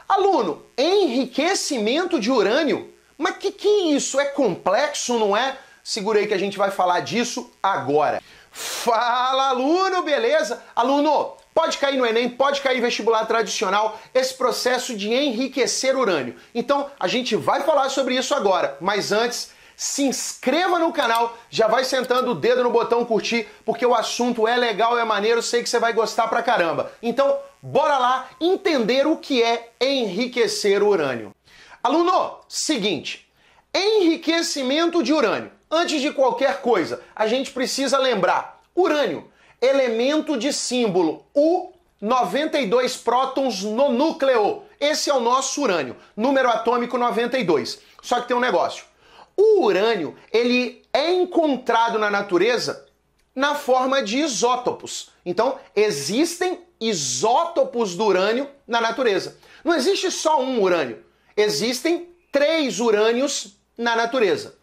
Aluno, enriquecimento de urânio? Mas que é isso? É complexo, não é? Segura aí que a gente vai falar disso agora. Fala, aluno, beleza? Aluno, pode cair no Enem, pode cair vestibular tradicional, esse processo de enriquecer urânio. Então, a gente vai falar sobre isso agora, mas antes, se inscreva no canal, já vai sentando o dedo no botão curtir, porque o assunto é legal, é maneiro, sei que você vai gostar pra caramba. Então, bora lá entender o que é enriquecer urânio. Aluno, seguinte, enriquecimento de urânio. Antes de qualquer coisa, a gente precisa lembrar, urânio, elemento de símbolo U, 92 prótons no núcleo. Esse é o nosso urânio, número atômico 92. Só que tem um negócio. O urânio, ele é encontrado na natureza na forma de isótopos. Então, existem isótopos do urânio na natureza. Não existe só um urânio. Existem 3 urânios na natureza.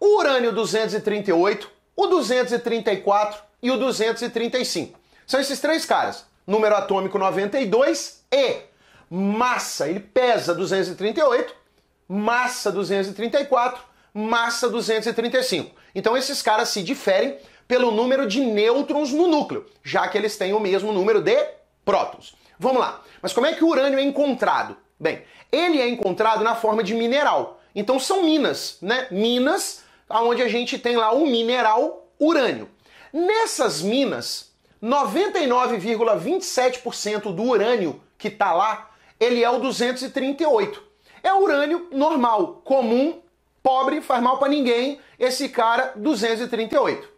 O urânio 238, o 234 e o 235. São esses 3 caras. Número atômico 92 e massa. Ele pesa 238, massa 234, massa 235. Então esses caras se diferem pelo número de nêutrons no núcleo, já que eles têm o mesmo número de prótons. Vamos lá. Mas como é que o urânio é encontrado? Bem, ele é encontrado na forma de mineral. Então são minas, né? Minas, onde a gente tem lá o mineral urânio. Nessas minas, 99,27% do urânio que está lá, ele é o 238. É o urânio normal, comum, pobre, faz mal para ninguém, esse cara 238.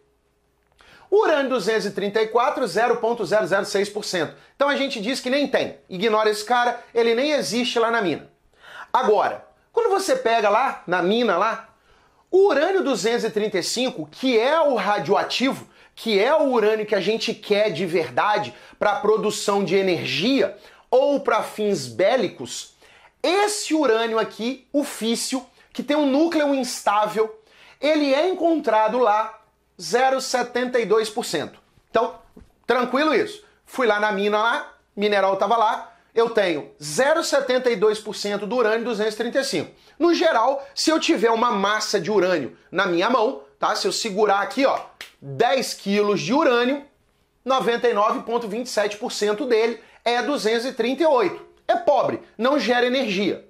O urânio 234, 0,006%. Então a gente diz que nem tem. Ignora esse cara, ele nem existe lá na mina. Agora, quando você pega lá, na mina lá, o urânio 235, que é o radioativo, que é o urânio que a gente quer de verdade para a produção de energia ou para fins bélicos, esse urânio aqui, o físsil, que tem um núcleo instável, ele é encontrado lá 0,72%. Então, tranquilo isso. Fui lá na mina lá, mineral estava lá, eu tenho 0,72% do urânio 235. No geral, se eu tiver uma massa de urânio na minha mão, tá? Se eu segurar aqui, ó, 10 quilos de urânio, 99,27% dele é 238. É pobre, não gera energia.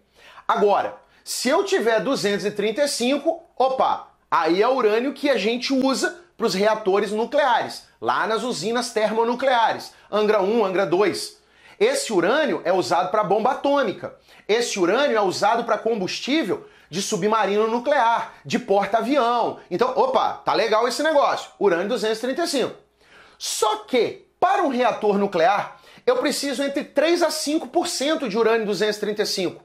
Agora, se eu tiver 235, opa, aí é o urânio que a gente usa para os reatores nucleares, lá nas usinas termonucleares, Angra 1, Angra 2. Esse urânio é usado para bomba atômica. Esse urânio é usado para combustível de submarino nuclear, de porta-avião. Então, opa, tá legal esse negócio. Urânio 235. Só que, para um reator nuclear, eu preciso entre 3 a 5% de urânio 235.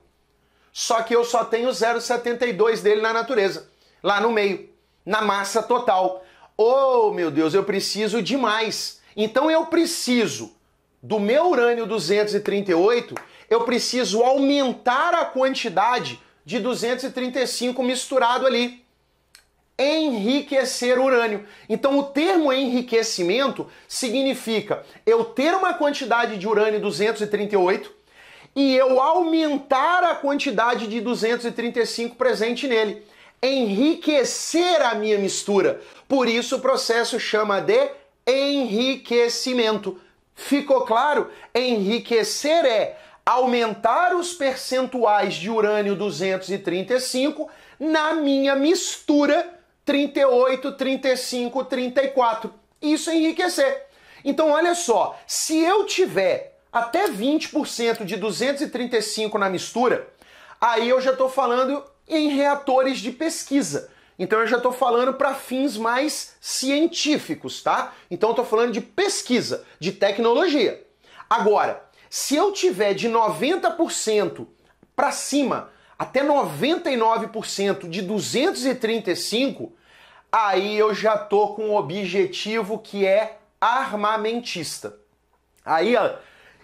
Só que eu só tenho 0,72 dele na natureza, lá no meio, na massa total. Oh, meu Deus, eu preciso de mais. Então eu preciso do meu urânio 238, eu preciso aumentar a quantidade de 235 misturado ali. Enriquecer urânio. Então o termo enriquecimento significa eu ter uma quantidade de urânio 238 e eu aumentar a quantidade de 235 presente nele. Enriquecer a minha mistura. Por isso o processo chama de enriquecimento. Ficou claro? Enriquecer é aumentar os percentuais de urânio 235 na minha mistura 38, 35, 34. Isso é enriquecer. Então olha só, se eu tiver até 20% de 235 na mistura, aí eu já estou falando em reatores de pesquisa. Então eu já estou falando para fins mais científicos, tá? Então eu estou falando de pesquisa, de tecnologia. Agora, se eu tiver de 90% para cima, até 99% de 235, aí eu já tô com um objetivo que é armamentista. Aí, ó,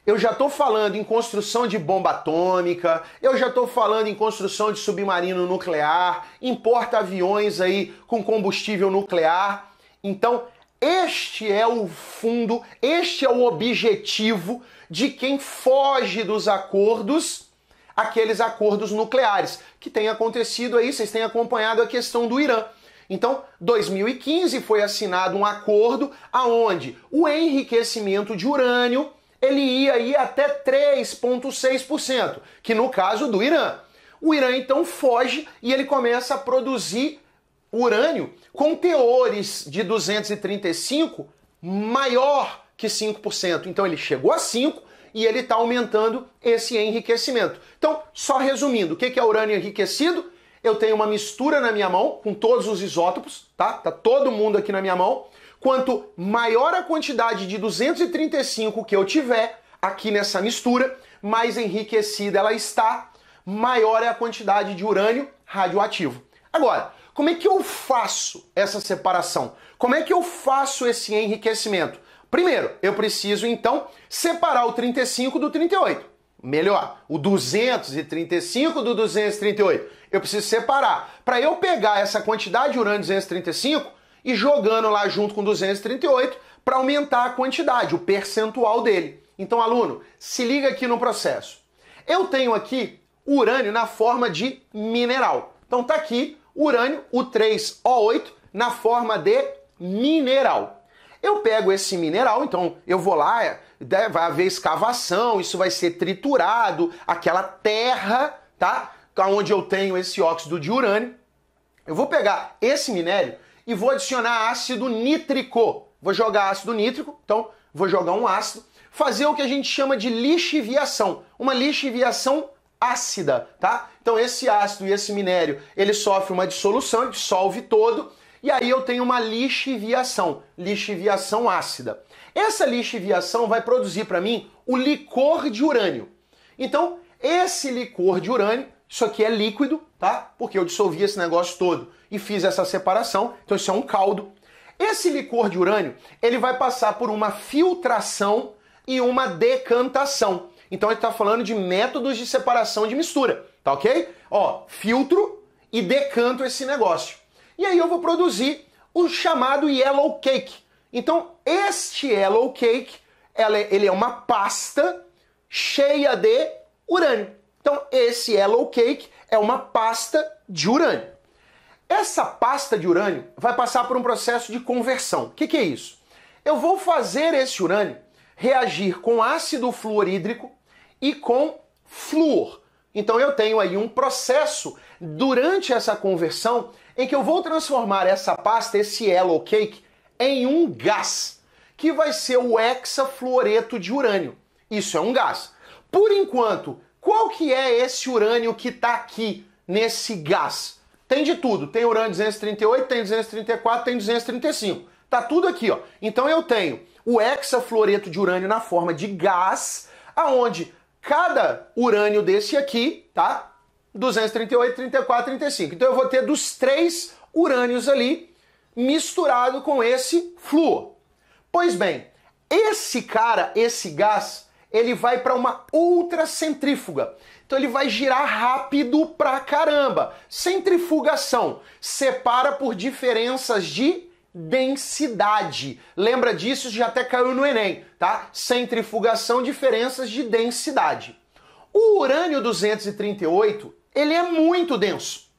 eu já tô falando em construção de bomba atômica, eu já tô falando em construção de submarino nuclear, em porta-aviões aí com combustível nuclear. Então, este é o fundo, este é o objetivo de quem foge dos acordos aqueles acordos nucleares que tem acontecido aí, vocês têm acompanhado a questão do Irã. Então, 2015 foi assinado um acordo aonde o enriquecimento de urânio ele ia ir até 3,6%, que no caso do Irã. O Irã então foge e ele começa a produzir urânio com teores de 235 maior que 5%. Então ele chegou a 5% e ele está aumentando esse enriquecimento. Então, só resumindo, o que é urânio enriquecido? Eu tenho uma mistura na minha mão com todos os isótopos, tá? Tá todo mundo aqui na minha mão. Quanto maior a quantidade de 235 que eu tiver aqui nessa mistura, mais enriquecida ela está, maior é a quantidade de urânio radioativo. Agora, como é que eu faço essa separação? Como é que eu faço esse enriquecimento? Primeiro, eu preciso então separar o 35 do 38. Melhor, o 235 do 238. Eu preciso separar. Para eu pegar essa quantidade de urânio 235 e jogando lá junto com 238 para aumentar a quantidade, o percentual dele. Então, aluno, se liga aqui no processo. Eu tenho aqui urânio na forma de mineral. Então tá aqui urânio, o 3O8, na forma de mineral. Eu pego esse mineral, então eu vou lá, vai haver escavação, isso vai ser triturado, aquela terra, tá? Onde eu tenho esse óxido de urânio. Eu vou pegar esse minério e vou adicionar ácido nítrico. Vou jogar ácido nítrico, então vou jogar um ácido, fazer o que a gente chama de lixiviação, uma lixiviação ácida, tá? Então esse ácido e esse minério, ele sofre uma dissolução, ele dissolve todo, e aí eu tenho uma lixiviação ácida. Essa lixiviação vai produzir para mim o licor de urânio. Então, esse licor de urânio, isso aqui é líquido, tá? Porque eu dissolvi esse negócio todo e fiz essa separação, então isso é um caldo. Esse licor de urânio, ele vai passar por uma filtração e uma decantação. Então ele está falando de métodos de separação de mistura, tá ok? Ó, filtro e decanto esse negócio. E aí eu vou produzir o chamado yellow cake. Então este yellow cake, ele é uma pasta cheia de urânio. Então esse yellow cake é uma pasta de urânio. Essa pasta de urânio vai passar por um processo de conversão. O que é isso? Eu vou fazer esse urânio reagir com ácido fluorídrico e com flúor. Então eu tenho aí um processo durante essa conversão em que eu vou transformar essa pasta, esse yellow cake, em um gás, que vai ser o hexafluoreto de urânio. Isso é um gás. Por enquanto, qual que é esse urânio que está aqui nesse gás? Tem de tudo. Tem urânio 238, tem 234, tem 235. Tá tudo aqui, ó. Então eu tenho o hexafluoreto de urânio na forma de gás, aonde cada urânio desse aqui, tá? 238, 34, 35. Então eu vou ter dos 3 urânios ali misturado com esse flúor. Pois bem, esse cara, esse gás, ele vai para uma ultracentrífuga. Então ele vai girar rápido pra caramba. Centrifugação separa por diferenças de densidade. Lembra disso? Já até caiu no Enem, tá? Centrifugação, diferenças de densidade. O urânio 238, ele é muito denso.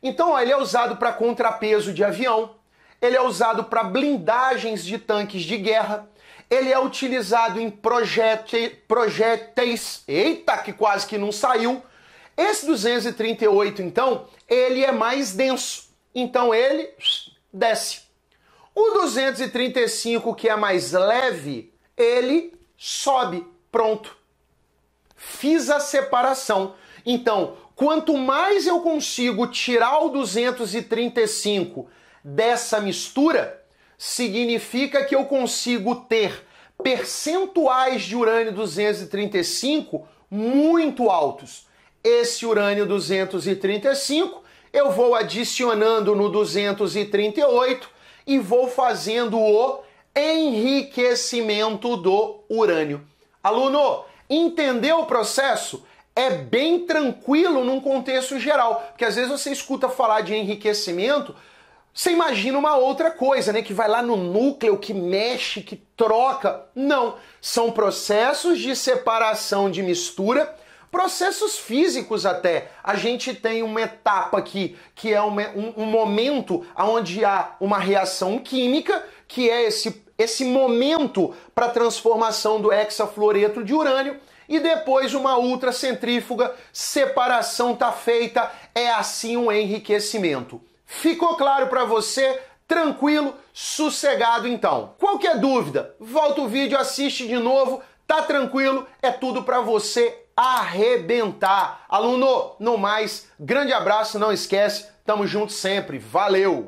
Então, ó, ele é usado para contrapeso de avião, ele é usado para blindagens de tanques de guerra, ele é utilizado em projéteis. Eita, que quase que não saiu. Esse 238, então, ele é mais denso. Então, ele desce. O 235, que é mais leve, ele sobe. Pronto. Fiz a separação. Então, quanto mais eu consigo tirar o 235 dessa mistura, significa que eu consigo ter percentuais de urânio 235 muito altos. Esse urânio 235 eu vou adicionando no 238 e vou fazendo o enriquecimento do urânio. Aluno, entendeu o processo? É bem tranquilo num contexto geral, porque às vezes você escuta falar de enriquecimento, você imagina uma outra coisa, né? Que vai lá no núcleo, que mexe, que troca. Não. São processos de separação de mistura processos físicos até. A gente tem uma etapa aqui que é um momento onde há uma reação química, que é esse momento para transformação do hexafluoreto de urânio, e depois uma ultracentrífuga, separação tá feita, é assim um enriquecimento. Ficou claro para você? Tranquilo, sossegado então. Qualquer dúvida, volta o vídeo, assiste de novo, tá tranquilo, é tudo para você arrebentar. Aluno, no mais, grande abraço, não esquece, tamo junto sempre, valeu!